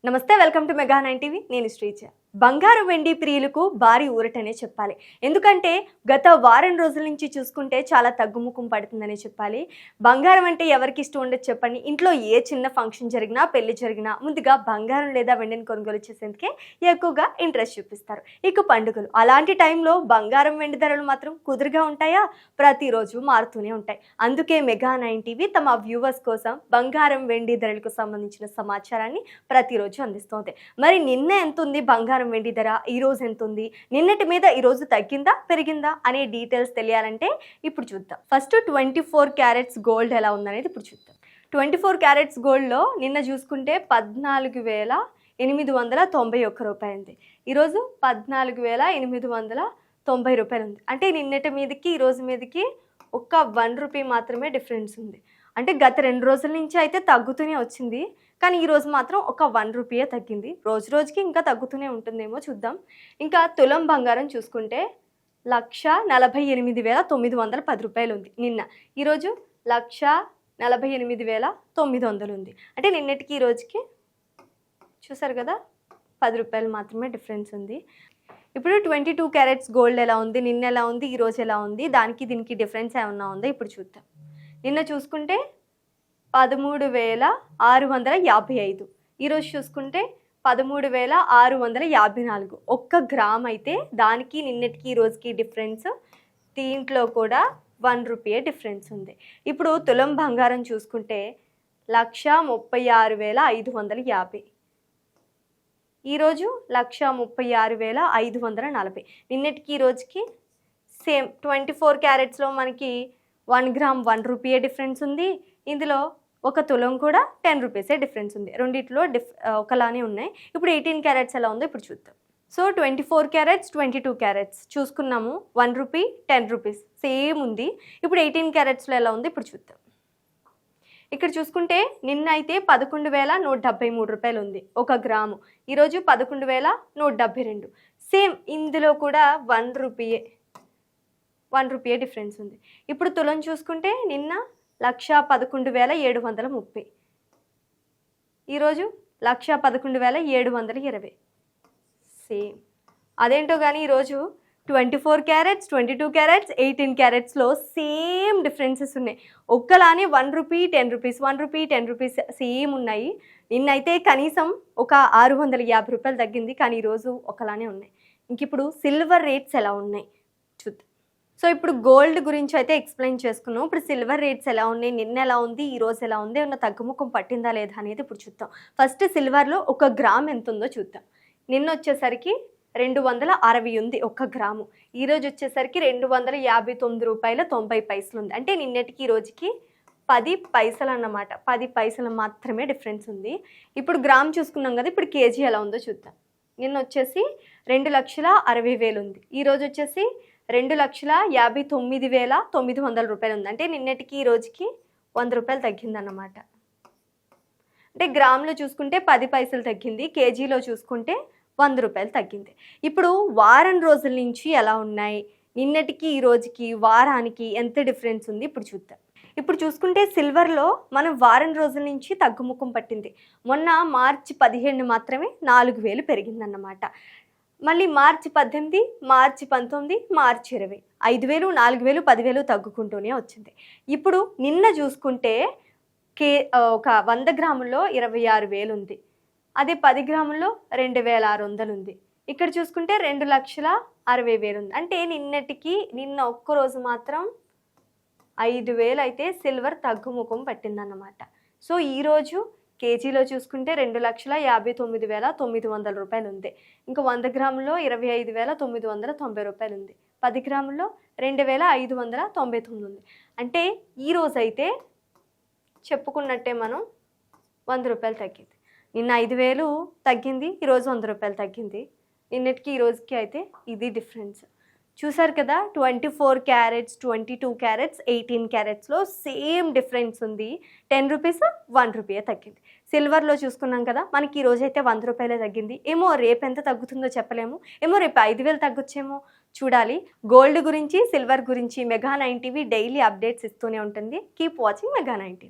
నమస్తే, welcome to mega 9 TV. నేను శ్రీజ. బంగారు వెండి ప్రియులకు భారీ ఊరటనే చెప్పాలి. ఎందుకంటే గత వారం రోజుల నుంచి చూసుకుంటే చాలా తగ్గుముఖం పడుతుందనే చెప్పాలి. బంగారం అంటే ఎవరికి ఇష్టం ఉండదు చెప్పండి. ఇంట్లో ఏ చిన్న ఫంక్షన్ జరిగినా, పెళ్లి జరిగినా ముందుగా బంగారం లేదా వెండిని కొనుగోలు చేసేందుకే ఎక్కువగా ఇంట్రెస్ట్ చూపిస్తారు. ఇక పండుగలు అలాంటి టైంలో బంగారం వెండి ధరలు మాత్రం కుదురుగా ఉంటాయా? ప్రతిరోజు మారుతూనే ఉంటాయి. అందుకే మెగా 9 టీవీ తమ వ్యూవర్స్ కోసం బంగారం వెండి ధరలకు సంబంధించిన సమాచారాన్ని ప్రతిరోజు అందిస్తోంది. మరి నిన్న ఎంత ఉంది బంగారం వెండి ధర, ఈ రోజు ఎంత ఉంది, నిన్నటి మీద ఈ రోజు తగ్గిందా పెరిగిందా అనే డీటెయిల్స్ తెలియాలంటే ఇప్పుడు చూద్దాం. ఫస్ట్ 24 క్యారెట్స్ గోల్డ్ ఎలా ఉందనేది ఇప్పుడు చూద్దాం. 24 క్యారెట్స్ గోల్డ్లో నిన్న చూసుకుంటే 14,891 రూపాయలు ఉంది. ఈరోజు 14,890 రూపాయలు ఉంది. అంటే నిన్నటి మీదకి ఈ రోజు మీదకి ఒక్క 1 రూపీ మాత్రమే డిఫరెన్స్ ఉంది. అంటే గత 2 రోజుల నుంచి అయితే తగ్గుతూనే వచ్చింది, కానీ ఈరోజు మాత్రం ఒక 1 రూపీయే తగ్గింది. రోజు రోజుకి ఇంకా తగ్గుతూనే ఉంటుందేమో చూద్దాం. ఇంకా తులం బంగారం చూసుకుంటే 1,48,910 రూపాయలు ఉంది నిన్న. ఈరోజు 1,48,900 ఉంది. అంటే నిన్నటికి ఈ రోజుకి చూసారు కదా, 10 రూపాయలు మాత్రమే డిఫరెన్స్ ఉంది. ఇప్పుడు 22 క్యారెట్స్ గోల్డ్ ఎలా ఉంది, నిన్న ఎలా ఉంది, ఈరోజు ఎలా ఉంది, దానికి దీనికి డిఫరెన్స్ ఏమన్నా ఉందో ఇప్పుడు చూద్దాం. నిన్న చూసుకుంటే 13,655, ఈరోజు చూసుకుంటే 13,654. 1 గ్రామ్ అయితే దానికి నిన్నటికి ఈ రోజుకి డిఫరెన్స్, దీంట్లో కూడా 1 రూపీయే డిఫరెన్స్ ఉంది. ఇప్పుడు తులం బంగారం చూసుకుంటే 1,36,550, ఈరోజు 1,36,540. నిన్నటికి ఈ రోజుకి సేమ్ 24 క్యారెట్స్లో మనకి 1 గ్రామ్ 1 రూపీయే డిఫరెన్స్ ఉంది. ఇందులో 1 తులం కూడా 10 రూపీసే డిఫరెన్స్ ఉంది. రెండిట్లో ఒకలానే ఉన్నాయి. ఇప్పుడు 18 క్యారెట్స్ ఎలా ఉందో ఇప్పుడు చూద్దాం. సో 24 క్యారెట్స్ 22 క్యారెట్స్ చూసుకున్నాము. 1 రూపీ 10 రూపీస్ సేమ్ ఉంది. ఇప్పుడు 18 క్యారెట్స్లో ఎలా ఉంది ఇప్పుడు చూద్దాం. ఇక్కడ చూసుకుంటే నిన్న అయితే 11,173 రూపాయలు ఉంది 1 గ్రాము. ఈరోజు 11,172. సేమ్ ఇందులో కూడా 1 రూపీయే డిఫరెన్స్ ఉంది. ఇప్పుడు తులం చూసుకుంటే నిన్న 1,11,730, ఈరోజు 1,11,720. సేమ్ అదేంటో కానీ ఈరోజు 24 క్యారెట్స్ 22 క్యారెట్స్ 18 క్యారెట్స్లో సేమ్ డిఫరెన్సెస్ ఉన్నాయి. ఒక్కలానే 1 rupee 10 rupees 1 rupee 10 rupees same ఉన్నాయి. నిన్నైతే కనీసం ఒక 650 రూపాయలు తగ్గింది, కానీ ఈరోజు ఒకలానే ఉన్నాయి. ఇంక ఇప్పుడు సిల్వర్ రేట్స్ ఎలా ఉన్నాయి చూద్దాం. సో ఇప్పుడు గోల్డ్ గురించి అయితే ఎక్స్ప్లెయిన్ చేసుకున్నాం. ఇప్పుడు సిల్వర్ రేట్స్ ఎలా ఉన్నాయి, నిన్న ఎలా ఉంది, ఈ రోజు ఎలా ఉంది, ఏమన్నా తగ్గుముఖం పట్టిందా లేదా అనేది ఇప్పుడు చూద్దాం. ఫస్ట్ సిల్వర్లో 1 గ్రామ్ ఎంత ఉందో చూద్దాం. నిన్న వచ్చేసరికి 260 ఉంది 1 గ్రాము. ఈరోజు వచ్చేసరికి 259 రూపాయల 90 పైసలు ఉంది. అంటే నిన్నటికి ఈ రోజుకి 10 పైసలు అన్నమాట. 10 పైసలు మాత్రమే డిఫరెన్స్ ఉంది. ఇప్పుడు గ్రామ్ చూసుకున్నాం కదా, ఇప్పుడు కేజీ ఎలా ఉందో చూద్దాం. నిన్న వచ్చేసి 2,60,000 ఉంది. ఈరోజు వచ్చేసి 2,59,900 రూపాయలు ఉంది. అంటే నిన్నటికి ఈ రోజుకి 100 రూపాయలు తగ్గిందన్నమాట. అంటే గ్రామ్లో చూసుకుంటే 10 పైసలు తగ్గింది, కేజీలో చూసుకుంటే 100 రూపాయలు తగ్గింది. ఇప్పుడు వారం రోజుల నుంచి ఎలా ఉన్నాయి, నిన్నటికి ఈ రోజుకి వారానికి ఎంత డిఫరెన్స్ ఉంది ఇప్పుడు చూద్దాం. ఇప్పుడు చూసుకుంటే సిల్వర్లో మనం వారం రోజుల నుంచి తగ్గుముఖం పట్టింది. మొన్న మార్చి 15 మాత్రమే 4,000 పెరిగిందన్నమాట. మళ్ళీ మార్చి 18, మార్చి 19, మార్చి 20, 5,000, 4,000, 10,000 తగ్గుకుంటూనే వచ్చింది. ఇప్పుడు నిన్న చూసుకుంటే ఒక 100 గ్రాముల్లో 26,000 ఉంది. అదే 10 గ్రాముల్లో 2,600 ఉంది. ఇక్కడ చూసుకుంటే 2,60,000 ఉంది. అంటే నిన్న ఒక్కరోజు మాత్రం 5,000 అయితే సిల్వర్ తగ్గుముఖం పట్టిందన్నమాట. సో ఈరోజు కేజీలో చూసుకుంటే 2,59,900 రూపాయలు ఉంది. ఇంకా 100 గ్రాముల్లో 25,990 రూపాయలు ఉంది. 10 గ్రాముల్లో 2,599 ఉంది. అంటే ఈరోజు అయితే చెప్పుకున్నట్టే మనం 100 రూపాయలు తగ్గింది. నిన్న 5,000 తగ్గింది, ఈరోజు 100 రూపాయలు తగ్గింది. నిన్నటికి ఈ రోజుకి అయితే ఇది డిఫరెన్స్ చూసారు కదా. 24 క్యారెట్స్ 22 క్యారెట్స్ 18 క్యారెట్స్లో సేమ్ డిఫరెన్స్ ఉంది. 10 రూపీస్ 1 రూపీయే తగ్గింది. సిల్వర్లో చూసుకున్నాం కదా, మనకి ఈ రోజు అయితే 100 రూపాయలే తగ్గింది. ఏమో రేపు ఎంత తగ్గుతుందో చెప్పలేము, ఏమో రేపు 5,000 తగ్గొచ్చేమో చూడాలి. గోల్డ్ గురించి సిల్వర్ గురించి మెగా 9 టీవీ డైలీ అప్డేట్స్ ఇస్తూనే ఉంటుంది. Keep watching mega 9 TV.